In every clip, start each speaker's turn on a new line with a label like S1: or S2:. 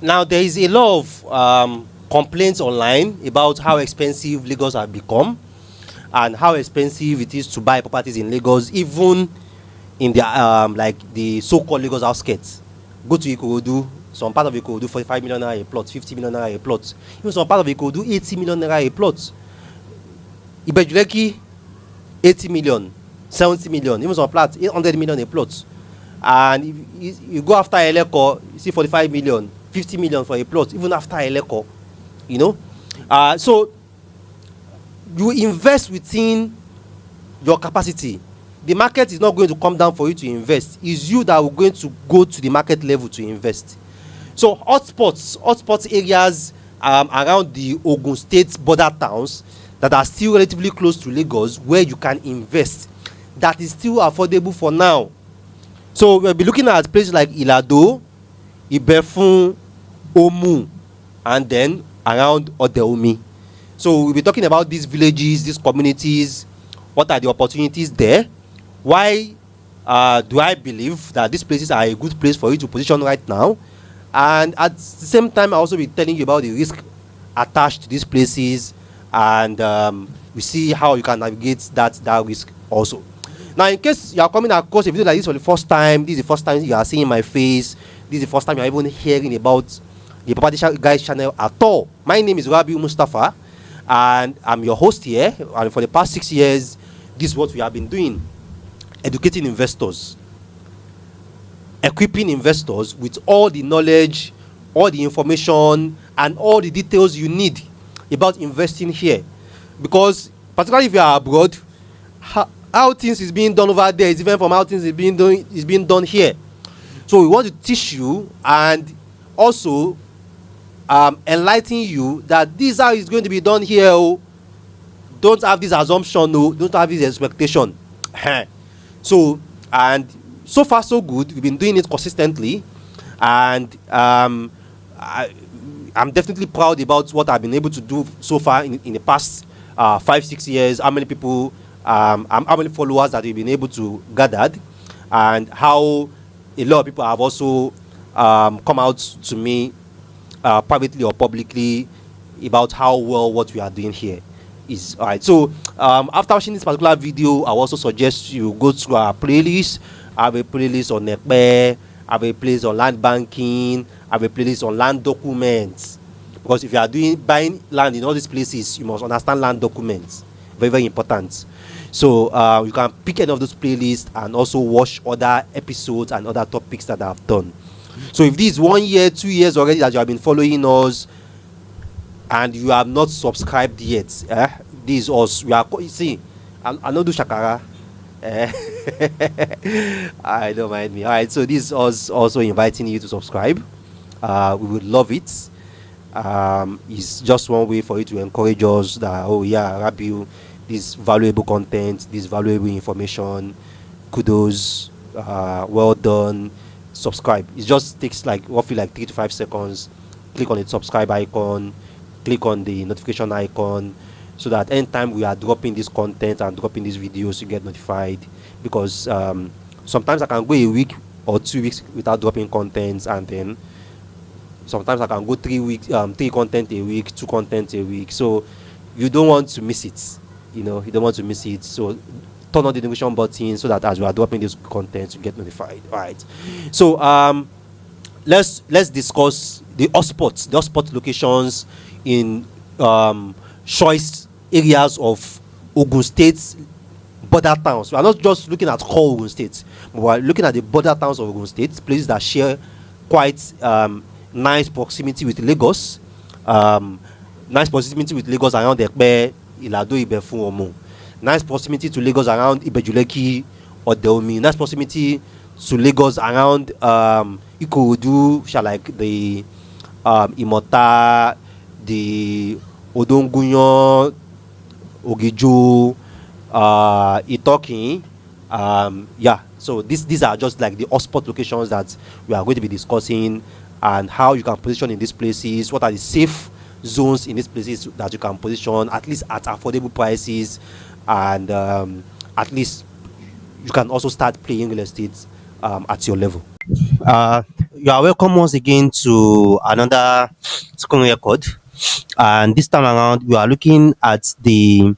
S1: Now there is a lot of complaints online about how expensive Lagos have become and how expensive it is to buy properties in Lagos, even in the like the so-called Lagos outskirts. Go to Ikorodu, some part of Ikorodu 45 million naira a plot, 50 million naira a plot. Even some part of Ikorodu 80 million naira a plot. Ibeju-Lekki 80 million, 70 million, even some plots 800 million a plot. And if you go after Eleko, you see 45 million, 50 million for a plot, even after Eleko, you know. So you invest within your capacity. The market is not going to come down for you to invest. It's you that are going to go to the market level to invest. So hotspot areas around the Ogun State border towns that are still relatively close to Lagos, where you can invest, that is still affordable for now. So we'll be looking at places like Ilado, Ibefun, Omu, and then around Odeomi. So we'll be talking about these villages, these communities, what are the opportunities there, why do I believe that these places are a good place for you to position right now, and at the same time I'll also be telling you about the risk attached to these places, and we see how you can navigate that risk also. Now, in case you are coming across a video like this for the first time, this is the first time you are seeing my face, this is the first time you are even hearing about the Property Guys channel at all. My name is Rabiu Mustafa, and I'm your host here. And for the past 6 years, this is what we have been doing: educating investors, equipping investors with all the knowledge, all the information, and all the details you need about investing here. Because particularly if you are abroad, how things is being done over there is different from how things is being done here. So we want to teach you and also enlighten you that this is how it's going to be done here. Oh. Don't have this assumption. No, don't have this expectation. So, and so far so good. We've been doing it consistently, and I'm definitely proud about what I've been able to do so far in the past 5-6 years. How many people, how many followers that we've been able to gather, and how a lot of people have also come out to me privately or publicly about how well what we are doing here is. All right. So after watching this particular video, I also suggest you go to our playlist. I have a playlist on Epe, I have a playlist on land banking, I have a playlist on land documents. Because if you are buying land in all these places, you must understand land documents. Very, very important. So you can pick any of those playlists and also watch other episodes and other topics that I have done. So if this is 1 year, 2 years already that you have been following us and you have not subscribed yet, this is us. We are, you see, I don't do shakara. I don't mind me. All right, so this is us also inviting you to subscribe. We would love it. It's just one way for you to encourage us that, oh yeah, Rabiu, this valuable content, this valuable information, kudos, well done, subscribe. It just takes like roughly like 3 to 5 seconds. Click on the subscribe icon, click on the notification icon, so that anytime we are dropping this content and dropping these videos, you get notified. Because sometimes I can go a week or 2 weeks without dropping content, and then sometimes I can go 3 weeks, 3 content a week, 2 content a week. So you don't want to miss it. You don't want to miss it. So turn on the notification button so that as we are dropping this content, you get notified. All right. So let's discuss the hotspot locations in choice areas of Ogun State border towns. We are not just looking at whole Ogun State, but we are looking at the border towns of Ogun State, places that share quite nice proximity with Lagos. Nice proximity with Lagos around Epe, Ilado, Ibefun, Omu. Nice proximity to Lagos around Ibeju-Lekki or Odeomi. Nice proximity to Lagos around Ikorodu, like the Imota, the Odongunyo, Ogijo, Itokin. Yeah, so these are just like the hotspot locations that we are going to be discussing, and how you can position in these places, what are the safe zones in these places that you can position at least at affordable prices, and at least you can also start playing real estate at your level. you are welcome once again to another screen record. And this time around, we are looking at the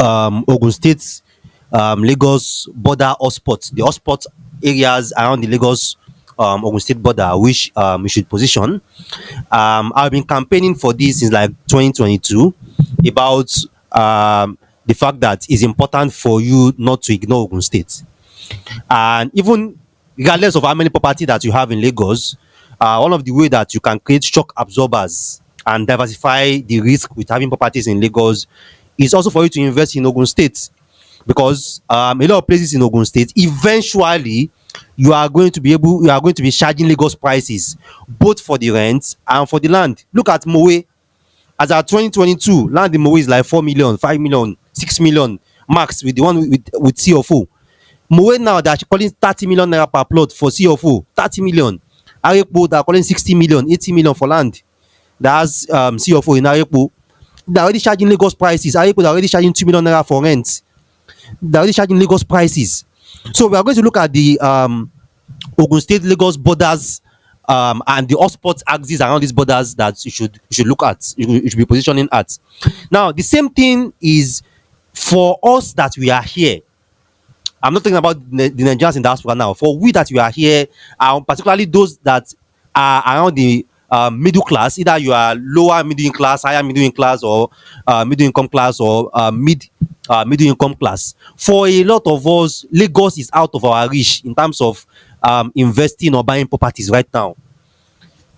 S1: Ogun State Lagos border hotspots, the hotspot areas around the Lagos Ogun State border, which we should position. I've been campaigning for this since like 2022 about the fact that it's important for you not to ignore Ogun State. And even regardless of how many property that you have in Lagos, one of the way that you can create shock absorbers and diversify the risk with having properties in Lagos is also for you to invest in Ogun State, because a lot of places in Ogun State eventually you are going to be charging Lagos prices both for the rent and for the land. Look at Mowe. As at 2022, land in Mowe is like 4 million, 5 million, 6 million max with the one with CFO. Mowe now they are calling 30 million naira per plot for CFO, 30 million. Arepo they are calling 60 million, 80 million for land that has CFO in Arepo. They are already charging Lagos prices. Arepo they are already charging 2 million naira for rent. They are already charging Lagos prices. So we are going to look at the Ogun State Lagos borders and the hotspot axis around these borders that you should look at, you should be positioning at. Now the same thing is for us that we are here. I'm not talking about the Nigerians in diaspora now. For we that we are here, particularly those that are around the middle class, either you are lower middle class, higher middle class, or middle income class, or middle income class. For a lot of us, Lagos is out of our reach in terms of investing or buying properties right now.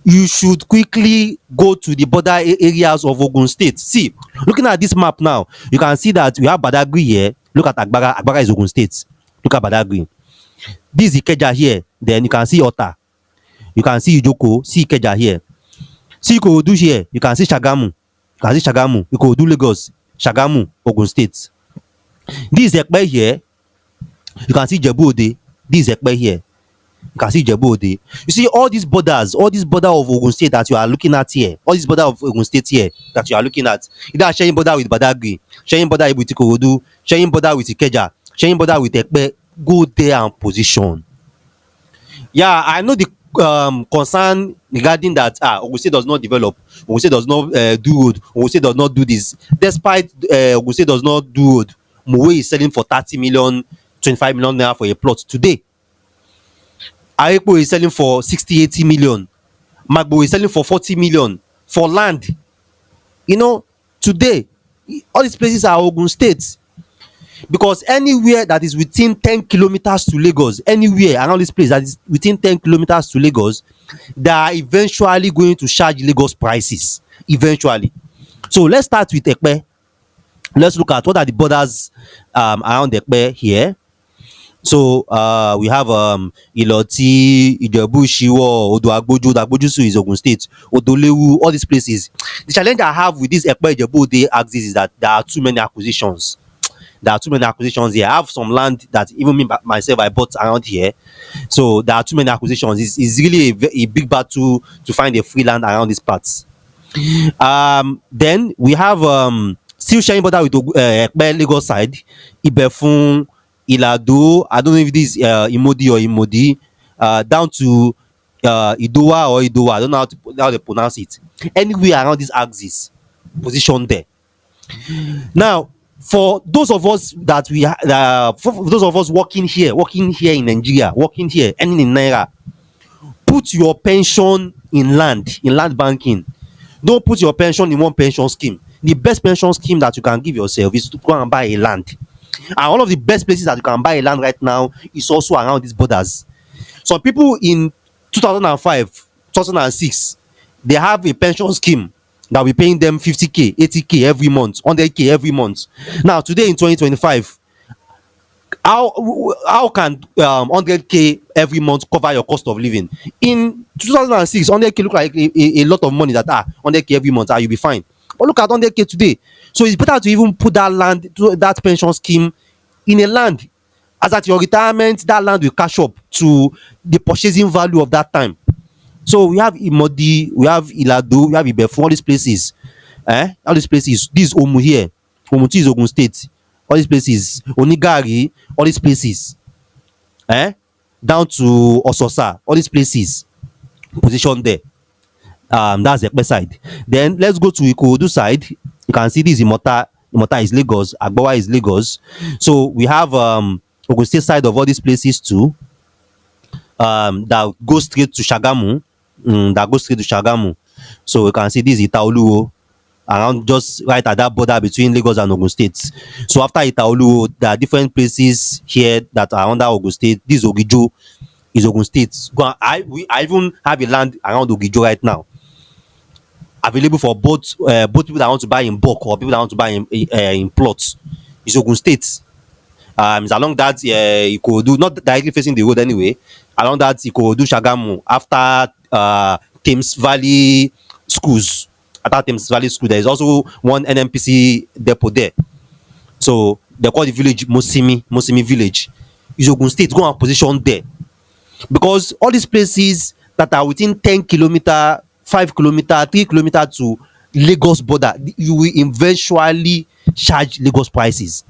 S1: You should quickly go to the border areas of Ogun State. See, looking at this map now, you can see that we have Badagry here. Look at Agbara. Agbara is Ogun State. Look at Badagry. This is Ikeja here. Then you can see Ota. You can see Ijoko. See Ikeja here. See Ikorodu here. You can see Shagamu. You can see Shagamu. Ikorodu, Lagos. Shagamu, Ogun State. This is Epe here. You can see Ijebu-Ode. This is Epe here. You can see Ijebu-Ode. You see all these borders of Ogun State that you are looking at here, all these border of Ogun State here that you are looking at, either sharing border with Badagry, sharing border with Ikorodu, sharing border with Ikeja, sharing border with Epe. Go there and position. Yeah, I know the concern regarding that Ogun State does not develop, Ogun State does not do road, Ogun State does not do this. Despite Ogun State does not do road, Mowe is selling for 30 million, 25 million naira for a plot today. Arepo is selling for 60, 80 million. Magboro is selling for 40 million for land. You know, today, all these places are Ogun State. Because anywhere that is within 10 kilometers to Lagos, anywhere around this place that is within 10 kilometers to Lagos, they are eventually going to charge Lagos prices. Eventually. So let's start with Epe. Let's look at what are the borders around Epe here. So we have Iloti, Ijebu, Shiwo, Odo-Agboju. Agboju is Ogun State, Odolewu, all these places. The challenge I have with this Epe Ijebu axis is that there are too many acquisitions. There are too many acquisitions here. I have some land that even me myself I bought around here. So there are too many acquisitions. It's really a big battle to find a free land around these parts. Then we have still sharing border with Epe Lagos side, Ibefun, Ilado. I don't know if this is Imodi or Imodi, down to Idowa or Idowa. I don't know how to pronounce it. Anywhere around this axis, position there. Now, for those of us that for those of us working here in Nigeria, working here, earning in naira, put your pension in land banking. Don't put your pension in one pension scheme. The best pension scheme that you can give yourself is to go and buy a land. And one of the best places that you can buy a land right now is also around these borders. Some people in 2005, 2006, they have a pension scheme that will be paying them 50k, 80k every month, 100k every month. Now, today in 2025, how can 100k every month cover your cost of living? In 2006, 100k look like a lot of money. That 100k every month, you'll be fine. But look at 100k today. So it's better to even put that land, that pension scheme, in a land, as at your retirement, that land will catch up to the purchasing value of that time. So we have Imodi, we have Ilado, we have Ibefun, all these places. All these places. This is Omu here. Omu is Ogun State. All these places. Onigari, all these places. Down to Ososa, all these places. positioned there. That's the Epe side. Then let's go to Ikorodu side. You can see this Imota. Imota is Lagos. Agbara is Lagos. So we have Ogun State side of all these places too. That go straight to Shagamu. That goes straight to Shagamu. So you can see this Itaoluwo around just right at that border between Lagos and Ogun State. So after Itaoluwo, there are different places here that are under Ogun State. This Ogijo is Ogun State. I even have a land around Ogijo right now, available for both people that want to buy in bulk or people that want to buy in plots. It's Ogun State. It's along that Ikorodu, not directly facing the road anyway, along that Ikorodu Shagamu after Thames Valley schools. After Thames Valley School, there is also one NNPC depot there. So they call the village Mosimi village. Is Ogun State. Go and position there, because all these places that are within 10 kilometer, 5 kilometer, 3 kilometer to Lagos border, you will eventually charge Lagos prices.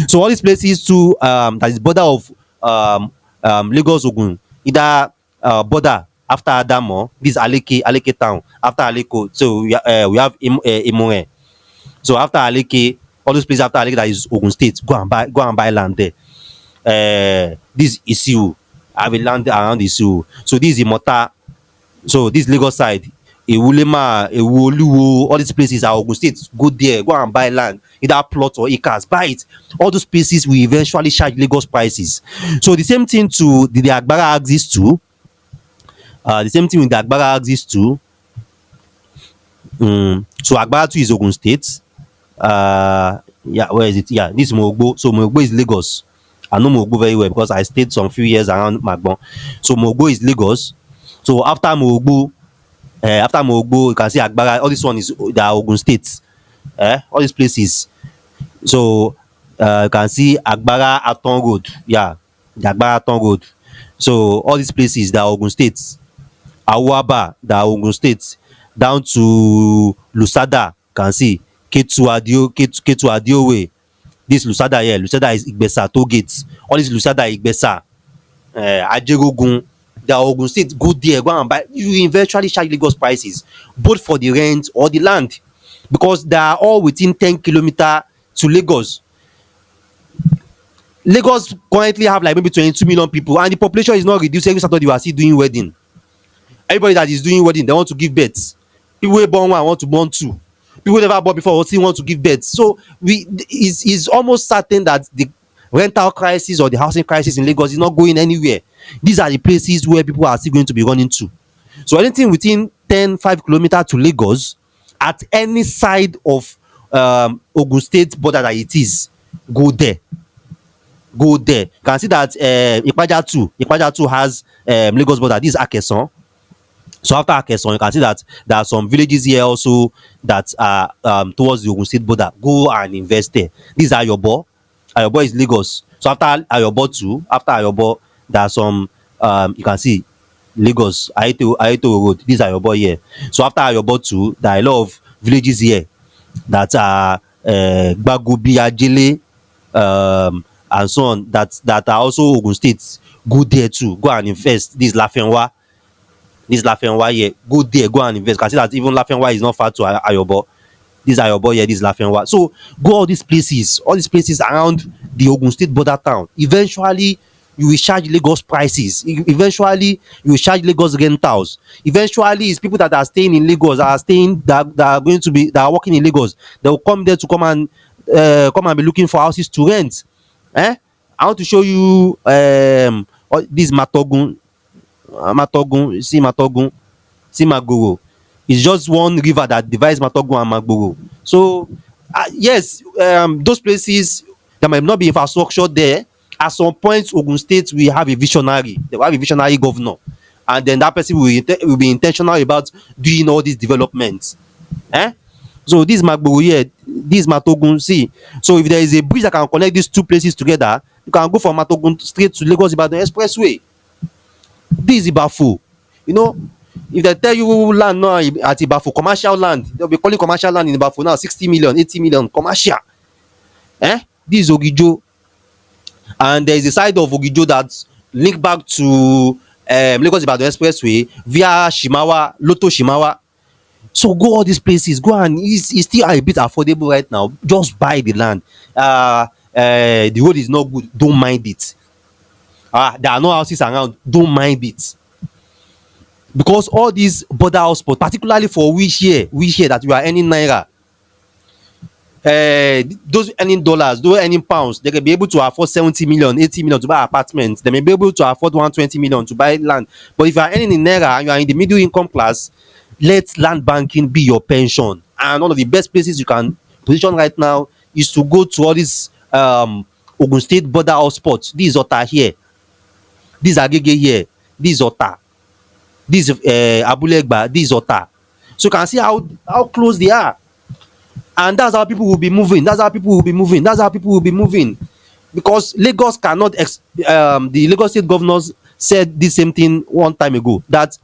S1: So all these places too, that is border of Lagos-Ogun, either border after Adamo, this Aleke town, after Aleko, so we have Mowe. So after Aleke, all those places after Aleke, that is Ogun State, go and buy land there. This Isiu, I have a land around Isiu. So this is Imota. So this Lagos side, Ewulema, Ewoluwo, all these places are Ogun State. Go there, go and buy land, either plot or acres, buy it. All those places will eventually charge Lagos prices. So the same thing to the Agbara axis too. The same thing with the Agbara axis too. So Agbara too is Ogun State. Yeah, where is it? Yeah, this is Mogbo. So Mogbo is Lagos. I know Mogbo very well because I stayed some few years around Magboro. So Mogbo is Lagos. So after Mogbo, you can see Agbara. All this one is the Ogun State. All these places. So you can see Agbara Aton Road. Yeah, the Agbara Aton Road. So all these places, the Ogun State. Awaba, the Ogun State, down to Lusada, you can see Ketu Adio way. This Lusada here, Lusada is Igbesa toll gate. All this Lusada Igbesa, Ajerogun, the Ogun State. Go there, go and buy. You eventually charge Lagos prices, both for the rent or the land, because they are all within 10 kilometer to Lagos. Lagos currently have like maybe 22 million people, and the population is not reduced. Every Saturday we are still doing wedding. Everybody that is doing wedding, they want to give birth. People wey born one want to born two. People wey never born before still want to give birth. So is almost certain that the rental crisis or the housing crisis in Lagos is not going anywhere. These are the places where people are still going to be running to. So anything within 5 kilometers to Lagos, at any side of Ogun State border that it is, go there. Go there. You can see that Ipaja too has Lagos border. This is Akeson. So after Akeson, you can see that there are some villages here also that are towards the Ogun State border. Go and invest there. This is Ayobo. Ayobo is Lagos. So after Ayobo, there are some you can see Lagos, Ayeto Road. This is Ayobo here. So after Ayobo too, there are a lot of villages here that are Gbagobi, Ajele, and so on, that are also Ogun State. Go there too. Go and invest. This Lafenwa. This Lafenwa here. Go there, go and invest. Can see that even Lafenwa is not far to Ayobo. This Ayobo here, this Lafenwa. So go all these places around the Ogun State border town. Eventually, you will charge Lagos prices. Eventually, you will charge Lagos rentals. Eventually, it's people that are staying in Lagos, that are working in Lagos. They will come there to come and be looking for houses to rent. I want to show you this Matogun. See Magboro. It's just one river that divides Matogun and Magboro. So yes, those places, there might not be infrastructure there. At some point, Ogun State will have a visionary. They will have a visionary governor, and then that person will be intentional about doing all these developments. So this Magboro here, this Matogun. See, so if there is a bridge that can connect these two places together, you can go from Matogun straight to Lagos Ibadan Expressway. This is Ibafo. You know, if they tell you land now at Ibafo, commercial land, they'll be calling commercial land in Ibafo now 60 million, 80 million commercial. This is Ogijo. And there is a side of Ogijo that link back to Lagos Ibadan Expressway via Shimawa, Loto Shimawa. So go all these places, go, and it's still a bit affordable right now. Just buy the land. The road is not good, don't mind it. There are no houses around, don't mind it. Because all these border hotspots, particularly for we here that we are earning naira, those earning dollars, those earning pounds, they can be able to afford 70 million, 80 million to buy apartments. They may be able to afford 120 million to buy land. But if you are earning in naira and you are in the middle income class, let land banking be your pension. And one of the best places you can position right now is to go to all these Ogun State border hotspots. This is Ota here, this is Agege here, this is Ota, this is Abulegba, this is Ota. So you can see how close they are. And that's how people will be moving. That's how people will be moving. That's how people will be moving. Because Lagos cannot, the Lagos State governors said the same thing one time ago, that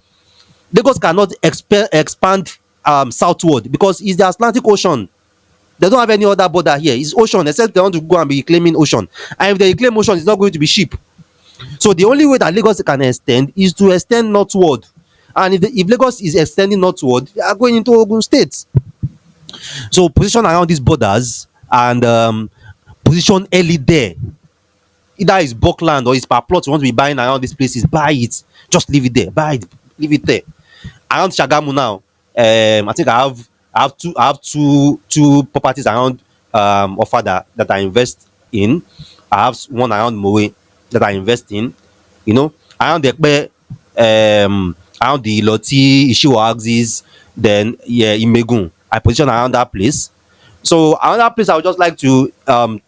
S1: Lagos cannot expand southward because it's the Atlantic Ocean. They don't have any other border here. It's ocean, except they want to go and be reclaiming ocean. And if they reclaim ocean, it's not going to be cheap. So the only way that Lagos can extend is to extend northward. And if Lagos is extending northward, they are going into Ogun State. So position around these borders and position early there. Either it's bulk land or it's per plot you want to be buying around these places, buy it. Just leave it there. Buy it, leave it there. Around Shagamu now, I think I have two properties around Ofada that I invest in. I have one around Mowe that I invest in. You know, around the Epe, around the Loti, Ishiwa axis, then yeah, Imegun. I position around that place. So another place I would just like to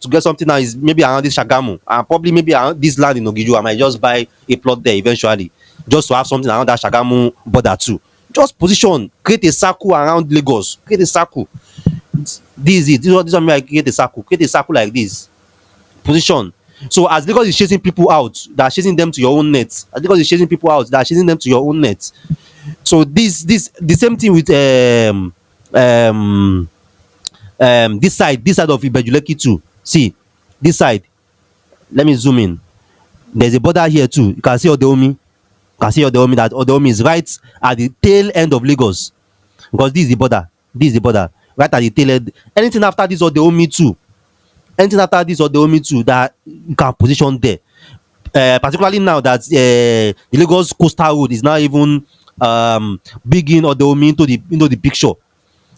S1: get something now is maybe around this Shagamu, and probably maybe around this land in Ogijo. I might just buy a plot there eventually, just to have something around that Shagamu border too. Just position, create a circle around Lagos, create a circle. This one I create a circle like this. Position. So as Lagos is chasing people out, they are chasing them to your own net. As Lagos is chasing people out, they are chasing them to your own net. So this the same thing with this side of Ibeju-Lekki too. See this side. Let me zoom in. There's a border here too. You can see Odeomi. You can see Odeomi, that Odeomi is right at the tail end of Lagos, because this is the border. This is the border right at the tail end. Anything after this Odeomi too. Anything after this Odeomi too that you can position there. Particularly now that the Lagos coastal road is now even bringing Odeomi into the picture.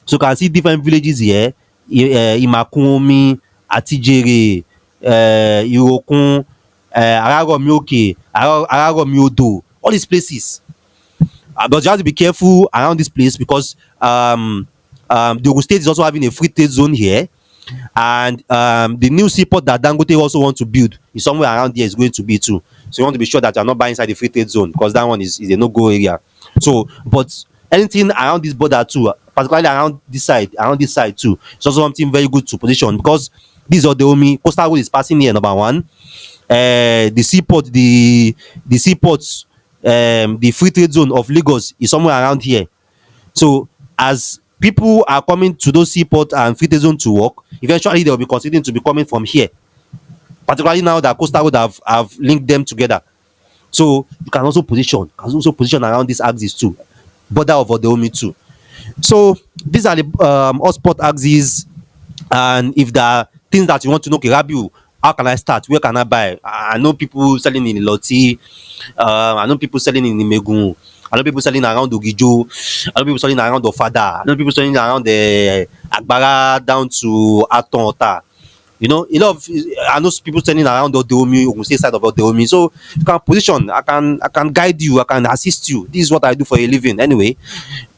S1: So you can see different villages here. Imakunmi, Atijere, Irokun, Araromioke, Araromiodo, all these places. But you have to be careful around this place because the Ogun State is also having a free trade zone here. And the new seaport that Dangote also want to build is somewhere around here is going to be too. So you want to be sure that you're not buying inside the free trade zone, because that one is a no-go area. So, but anything around this border too, particularly around this side too, it's also something very good to position, because this Odeomi coastal road is passing here, number one. The seaport, the seaports, the free trade zone of Lagos is somewhere around here. So as people are coming to those seaport and free trade zone to work, eventually they will be considering to be coming from here. Particularly now that coastal road have linked them together. So you can also position around this axis too, border of Odeomi too. So these are the hotspot axes. And if there are things that you want to know, okay, Rabiu, how can I start? Where can I buy? I know people selling in Loti. I know people selling in Imegun. I know people selling around Ogijo. I know people selling around Ofada. I know people selling around the Agbara down to Aton. You know, a lot of I know people selling around Odeomi, Ogun State side of Odeomi. So you can position. I can guide you. I can assist you. This is what I do for a living, anyway.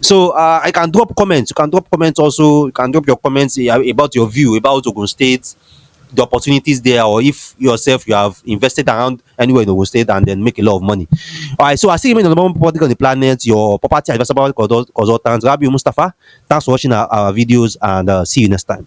S1: So I can drop comments. You can drop comments also. You can drop your comments about your view about Ogun State, the opportunities there, or if yourself you have invested around anywhere in Ogun State and then make a lot of money. All right, so I see you in the number one property on the planet, your property advisor consultant, Rabiu Mustafa. Thanks for watching our videos, and see you next time.